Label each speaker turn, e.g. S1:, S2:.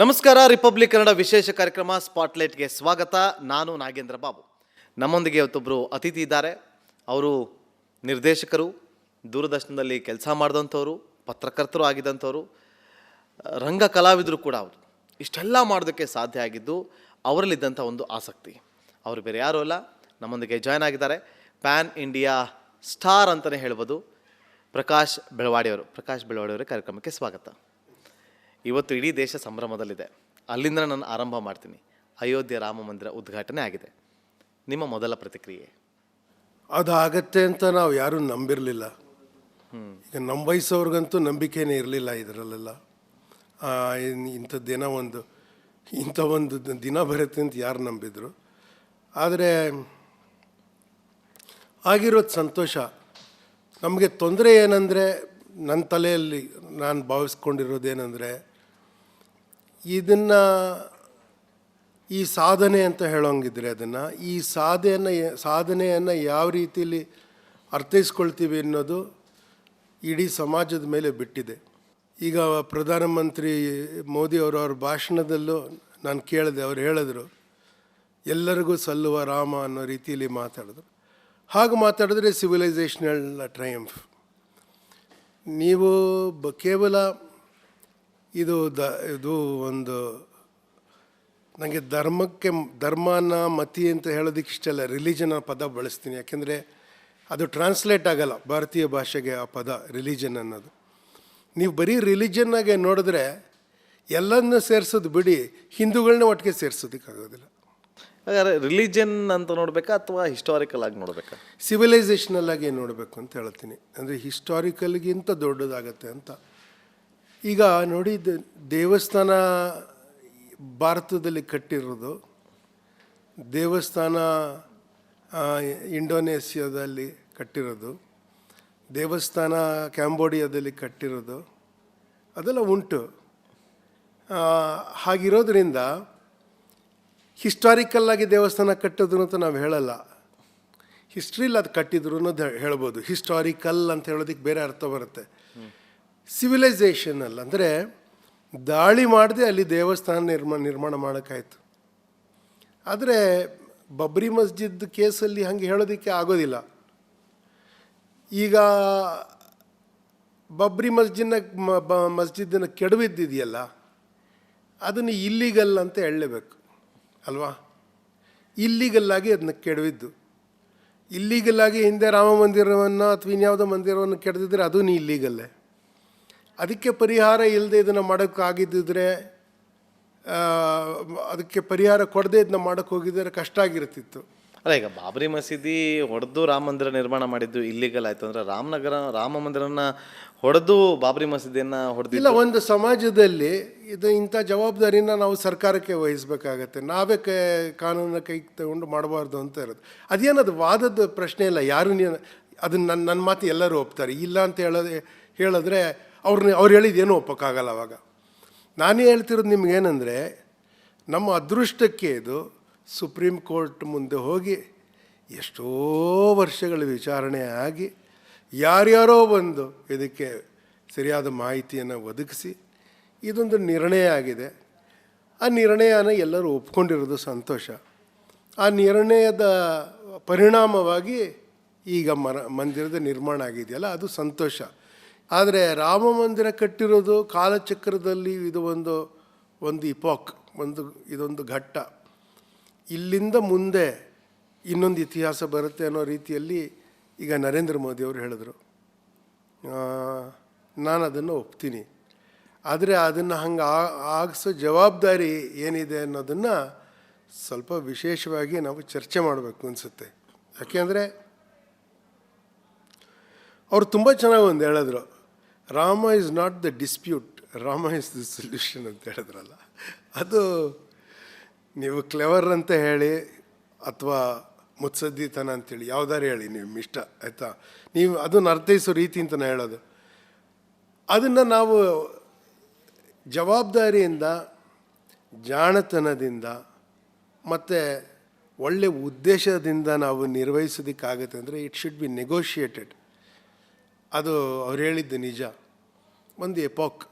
S1: ನಮಸ್ಕಾರ. ರಿಪಬ್ಲಿಕ್ ಕನ್ನಡ ವಿಶೇಷ ಕಾರ್ಯಕ್ರಮ ಸ್ಪಾಟ್ಲೈಟ್ಗೆ ಸ್ವಾಗತ. ನಾನು ನಾಗೇಂದ್ರ ಬಾಬು. ನಮ್ಮೊಂದಿಗೆ ಇವತ್ತೊಬ್ಬರು ಅತಿಥಿ ಇದ್ದಾರೆ. ಅವರು ನಿರ್ದೇಶಕರು, ದೂರದರ್ಶನದಲ್ಲಿ ಕೆಲಸ ಮಾಡಿದಂಥವ್ರು, ಪತ್ರಕರ್ತರು ಆಗಿದ್ದಂಥವ್ರು, ರಂಗ ಕಲಾವಿದರು ಕೂಡ. ಅವರು ಇಷ್ಟೆಲ್ಲ ಮಾಡೋದಕ್ಕೆ ಸಾಧ್ಯ ಆಗಿದ್ದು ಅವರಲ್ಲಿದ್ದಂಥ ಒಂದು ಆಸಕ್ತಿ. ಅವರು ಬೇರೆ ಯಾರೂ ಅಲ್ಲ, ನಮ್ಮೊಂದಿಗೆ ಜಾಯ್ನ್ ಆಗಿದ್ದಾರೆ. ಪ್ಯಾನ್ ಇಂಡಿಯಾ ಸ್ಟಾರ್ ಅಂತಲೇ ಹೇಳ್ಬೋದು, ಪ್ರಕಾಶ್ ಬೆಳವಾಡಿಯವರು. ಪ್ರಕಾಶ್ ಬೆಳವಾಡಿಯವರ ಕಾರ್ಯಕ್ರಮಕ್ಕೆ ಸ್ವಾಗತ. ಇವತ್ತು ಇಡೀ ದೇಶ ಸಂಭ್ರಮದಲ್ಲಿದೆ. ಅಲ್ಲಿಂದ ನಾನು ಆರಂಭ ಮಾಡ್ತೀನಿ. ಅಯೋಧ್ಯೆ ರಾಮ ಮಂದಿರ ಉದ್ಘಾಟನೆ ಆಗಿದೆ. ನಿಮ್ಮ ಮೊದಲ ಪ್ರತಿಕ್ರಿಯೆ?
S2: ಅದು ಆಗತ್ತೆ ಅಂತ ನಾವು ಯಾರೂ ನಂಬಿರಲಿಲ್ಲ. ಈಗ ನಮ್ಮ ವಯಸ್ಸವ್ರಿಗಂತೂ ನಂಬಿಕೆನೇ ಇರಲಿಲ್ಲ ಇದರಲ್ಲೆಲ್ಲ. ಇಂಥ ಒಂದು ದಿನ ಬರುತ್ತೆ ಅಂತ ಯಾರು ನಂಬಿದ್ರು. ಆದರೆ ಆಗಿರೋದು ಸಂತೋಷ. ನಮಗೆ ತೊಂದರೆ ಏನಂದರೆ, ನನ್ನ ತಲೆಯಲ್ಲಿ ನಾನು ಭಾವಿಸ್ಕೊಂಡಿರೋದೇನೆಂದರೆ, ಈ ಸಾಧನೆ ಅಂತ ಹೇಳೋಂಗಿದ್ರೆ ಅದನ್ನು ಈ ಸಾಧನೆಯನ್ನು ಯಾವ ರೀತಿಯಲ್ಲಿ ಅರ್ಥೈಸ್ಕೊಳ್ತೀವಿ ಅನ್ನೋದು ಇಡೀ ಸಮಾಜದ ಮೇಲೆ ಬಿಟ್ಟಿದೆ. ಈಗ ಪ್ರಧಾನಮಂತ್ರಿ ಮೋದಿ ಅವ್ರ ಭಾಷಣದಲ್ಲೂ ನಾನು ಕೇಳಿದೆ, ಅವ್ರು ಹೇಳಿದ್ರು ಎಲ್ಲರಿಗೂ ಸಲ್ಲುವ ರಾಮ ಅನ್ನೋ ರೀತಿಯಲ್ಲಿ ಮಾತಾಡಿದ್ರು. ಹಾಗೆ ಮಾತಾಡಿದ್ರೆ ಸಿವಿಲೈಸೇಷನಲ್ ಟ್ರಯಂಫ್. ನೀವು ಕೇವಲ ಇದು ಒಂದು ನನಗೆ ಧರ್ಮನ ಮತಿ ಅಂತ ಹೇಳೋದಕ್ಕೆ ಇಷ್ಟಲ್ಲ, ರಿಲಿಜನ್ ಆ ಪದ ಬಳಸ್ತೀನಿ. ಯಾಕೆಂದರೆ ಅದು ಟ್ರಾನ್ಸ್ಲೇಟ್ ಆಗಲ್ಲ ಭಾರತೀಯ ಭಾಷೆಗೆ ಆ ಪದ ರಿಲಿಜನ್ ಅನ್ನೋದು. ನೀವು ಬರೀ ರಿಲಿಜನ್ನಾಗೆ ನೋಡಿದ್ರೆ ಎಲ್ಲನೂ ಸೇರಿಸೋದು ಬಿಡಿ, ಹಿಂದೂಗಳನ್ನ ಒಟ್ಟಿಗೆ ಸೇರಿಸೋದಕ್ಕಾಗೋದಿಲ್ಲ.
S1: ಹಾಗಾದ್ರೆ ರಿಲಿಜನ್ ಅಂತ ನೋಡಬೇಕಾ ಅಥವಾ ಹಿಸ್ಟಾರಿಕಲ್ ಆಗಿ ನೋಡಬೇಕಾ?
S2: ಸಿವಿಲೈಸೇಷನಲ್ ಆಗಿ ನೋಡಬೇಕು ಅಂತ ಹೇಳ್ತೀನಿ. ಅಂದರೆ ಹಿಸ್ಟಾರಿಕಲ್ಗಿಂತ ದೊಡ್ಡದಾಗತ್ತೆ ಅಂತ. ಈಗ ನೋಡಿ, ದೇವಸ್ಥಾನ ಭಾರತದಲ್ಲಿ ಕಟ್ಟಿರೋದು, ದೇವಸ್ಥಾನ ಇಂಡೋನೇಷ್ಯಾದಲ್ಲಿ ಕಟ್ಟಿರೋದು, ದೇವಸ್ಥಾನ ಕ್ಯಾಂಬೋಡಿಯಾದಲ್ಲಿ ಕಟ್ಟಿರೋದು, ಅದೆಲ್ಲ ಉಂಟು. ಹಾಗಿರೋದ್ರಿಂದ ಹಿಸ್ಟಾರಿಕಲ್ಲಾಗಿ ದೇವಸ್ಥಾನ ಕಟ್ಟಿದ್ರು ಅಂತ ನಾವು ಹೇಳಲ್ಲ. ಹಿಸ್ಟ್ರಿಲಿ ಅದು ಕಟ್ಟಿದ್ರು ಅನ್ನೋದು ಹೇಳ್ಬೋದು. ಹಿಸ್ಟಾರಿಕಲ್ ಅಂತ ಹೇಳೋದಕ್ಕೆ ಬೇರೆ ಅರ್ಥ ಬರುತ್ತೆ. ಸಿವಿಲೈಸೇಷನಲ್ ಅಂದರೆ ದಾಳಿ ಮಾಡದೆ ಅಲ್ಲಿ ದೇವಸ್ಥಾನ ನಿರ್ಮಾಣ ಮಾಡೋಕ್ಕಾಯ್ತು. ಆದರೆ ಬಬ್ರಿ ಮಸ್ಜಿದ್ ಕೇಸಲ್ಲಿ ಹಾಗೆ ಹೇಳೋದಕ್ಕೆ ಆಗೋದಿಲ್ಲ. ಈಗ ಬಬ್ರಿ ಮಸ್ಜಿದನ್ನು ಕೆಡವಿದ್ದಿದೆಯಲ್ಲ, ಅದನ್ನು ಇಲ್ಲಿಗಲ್ ಅಂತ ಹೇಳಲೇಬೇಕು ಅಲ್ವಾ? ಇಲ್ಲಿಗಲ್ಲಾಗಿ ಅದನ್ನ ಕೆಡವಿದ್ದು. ಇಲ್ಲಿಗಲ್ಲಾಗಿ ಹಿಂದೆ ರಾಮ ಮಂದಿರವನ್ನು ಅಥವಾ ಇನ್ಯಾವುದೋ ಮಂದಿರವನ್ನು ಕೆಡದಿದ್ರೆ ಅದೂ ಇಲ್ಲಿಗಲ್ಲೇ. ಅದಕ್ಕೆ ಪರಿಹಾರ ಇಲ್ಲದೆ ಇದನ್ನು ಮಾಡೋಕ್ಕಾಗಿದ್ದಿದ್ರೆ, ಅದಕ್ಕೆ ಪರಿಹಾರ ಕೊಡದೆ ಇದನ್ನ ಮಾಡೋಕ್ಕೆ ಹೋಗಿದ್ದರೆ ಕಷ್ಟ ಆಗಿರ್ತಿತ್ತು.
S1: ಅಲ್ಲ, ಈಗ ಬಾಬರಿ ಮಸೀದಿ ಹೊಡೆದು ರಾಮ ಮಂದಿರ ನಿರ್ಮಾಣ ಮಾಡಿದ್ದು ಇಲ್ಲಿಗಲ್ ಆಯಿತು ಅಂದರೆ, ರಾಮ ಮಂದಿರನ ಹೊಡೆದು ಬಾಬರಿ ಮಸೀದಿಯನ್ನು ಹೊಡೆದಿಲ್ಲ.
S2: ಒಂದು ಸಮಾಜದಲ್ಲಿ ಇಂಥ ಜವಾಬ್ದಾರಿನ ನಾವು ಸರ್ಕಾರಕ್ಕೆ ವಹಿಸಬೇಕಾಗತ್ತೆ. ನಾವೇ ಕಾನೂನನ್ನ ಕೈಗೆ ತಗೊಂಡು ಮಾಡಬಾರ್ದು ಅಂತ ಇರೋದು. ಅದೇನದು ವಾದದ ಪ್ರಶ್ನೆ ಇಲ್ಲ. ಯಾರು ಅದನ್ನು ನನ್ನ ಮಾತು ಎಲ್ಲರೂ ಒಪ್ತಾರೆ. ಇಲ್ಲ ಅಂತ ಹೇಳಿದ್ರೆ ಅವ್ರು ಹೇಳಿದ್ದೇನೂ ಒಪ್ಪಕ್ಕಾಗಲ್ಲ. ಅವಾಗ ನಾನೇ ಹೇಳ್ತಿರೋದು ನಿಮಗೇನೆಂದರೆ, ನಮ್ಮ ಅದೃಷ್ಟಕ್ಕೆ ಇದು ಸುಪ್ರೀಂ ಕೋರ್ಟ್ ಮುಂದೆ ಹೋಗಿ ಎಷ್ಟೋ ವರ್ಷಗಳ ವಿಚಾರಣೆ ಆಗಿ ಯಾರ್ಯಾರೋ ಬಂದು ಇದಕ್ಕೆ ಸರಿಯಾದ ಮಾಹಿತಿಯನ್ನು ಒದಗಿಸಿ ಇದೊಂದು ನಿರ್ಣಯ ಆಗಿದೆ. ಆ ನಿರ್ಣಯನ ಎಲ್ಲರೂ ಒಪ್ಕೊಂಡಿರೋದು ಸಂತೋಷ. ಆ ನಿರ್ಣಯದ ಪರಿಣಾಮವಾಗಿ ಈಗ ಮಂದಿರದ ನಿರ್ಮಾಣ ಆಗಿದೆಯಲ್ಲ, ಅದು ಸಂತೋಷ. ಆದರೆ ರಾಮ ಮಂದಿರ ಕಟ್ಟಿರೋದು ಕಾಲಚಕ್ರದಲ್ಲಿ ಇದು ಒಂದು ಇಪಾಕ್, ಇದೊಂದು ಘಟ್ಟ. ಇಲ್ಲಿಂದ ಮುಂದೆ ಇನ್ನೊಂದು ಇತಿಹಾಸ ಬರುತ್ತೆ ಅನ್ನೋ ರೀತಿಯಲ್ಲಿ ಈಗ ನರೇಂದ್ರ ಮೋದಿಯವರು ಹೇಳಿದ್ರು. ನಾನು ಅದನ್ನು ಒಪ್ತೀನಿ. ಆದರೆ ಅದನ್ನು ಹಂಗೆ ಆಗಿಸೋ ಜವಾಬ್ದಾರಿ ಏನಿದೆ ಅನ್ನೋದನ್ನು ಸ್ವಲ್ಪ ವಿಶೇಷವಾಗಿ ನಾವು ಚರ್ಚೆ ಮಾಡಬೇಕು ಅನಿಸುತ್ತೆ. ಯಾಕೆಂದರೆ ಅವರು ತುಂಬ ಚೆನ್ನಾಗಿ ಒಂದು ಹೇಳಿದ್ರು, Rama is not the dispute, Rama is the solution ಅಂತ ಹೇಳಿದ್ರಲ್ಲ. ಅದು ನೀವು ಕ್ಲೆವರ್ ಅಂತ ಹೇಳಿ ಅಥವಾ ಮುತ್ಸದ್ದಿತನ ಅಂತೇಳಿ ಯಾವುದಾರು ಹೇಳಿ, ನೀವು ಇಷ್ಟ ಆಯಿತಾ, ನೀವು ಅದನ್ನು ಅರ್ಥೈಸೋ ರೀತಿ ಅಂತ ಹೇಳೋದು. ಅದನ್ನು ನಾವು ಜವಾಬ್ದಾರಿಯಿಂದ, ಜಾಣತನದಿಂದ ಮತ್ತು ಒಳ್ಳೆಯ ಉದ್ದೇಶದಿಂದ ನಾವು ನಿರ್ವಹಿಸೋದಕ್ಕಾಗತ್ತೆ ಅಂದರೆ ಇಟ್ ಶುಡ್ ಬಿ ನೆಗೋಷಿಯೇಟೆಡ್. ಅದು ಅವ್ರು ಹೇಳಿದ್ದು ನಿಜ, ಒಂದು ಎಪಾಕ್.